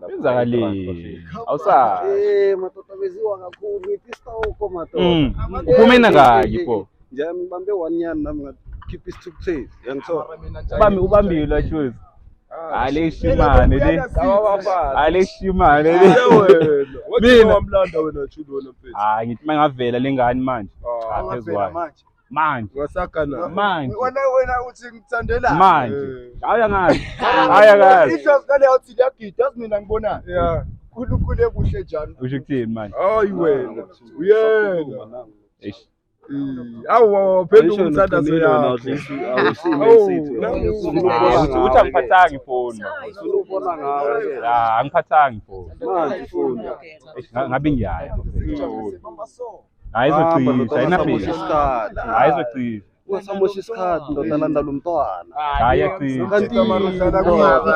Benzakalini. Awusazi. Madoda beziwa kakhulu ngithi isitoko madoda. Uphumena kaki pho. Nje ngibambe 1 nyani nami ngakhipha isithukuthezi. Ubambile la choose. Aleshimane le. Aleshimane le. Mina wamlanda wena chudo wena mfethu. Ngithi mangavela lengane manje. Phezulu manje. Wasakana. Manje. Wena uthi ngithandela. Manje. Aya ngazi. Aya ngazi. Idlazane yathi liyagida yazi mina ngibona. Yeah. Khulukhule kuhle njalo. Usho ukuthini manje? Hayi wena. Uyena. Eish. Awu phela ungithanda seyakho. Uthi angiphathanga ifoni. Ubona ngawe. Angiphathanga ifoni. Manje ifoni. Ngabe ngiyaya. Ayizocisha ayinafika. Ayizocisha. Wasamosha isikhathi ndoda landa lo mntwana. Hayi yacisha. Kanti amarusana kuyaphi?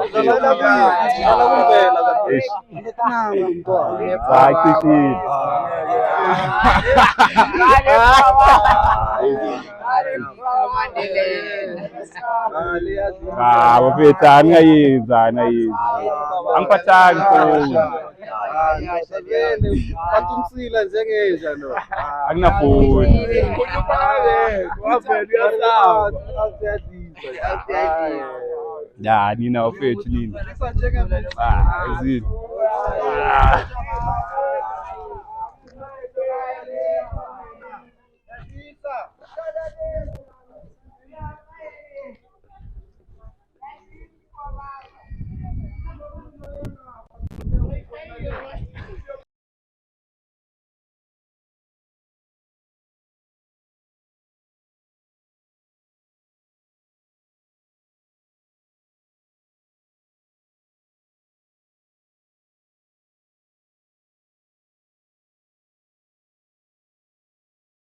kumpela kanti. Nangu lo mntwana. Hayi cishile. Bafethu angayenza angiphathanga ifoni. Kanti umsila njengenja no. Anginafoni. Ya nina bafethu nina. Izini.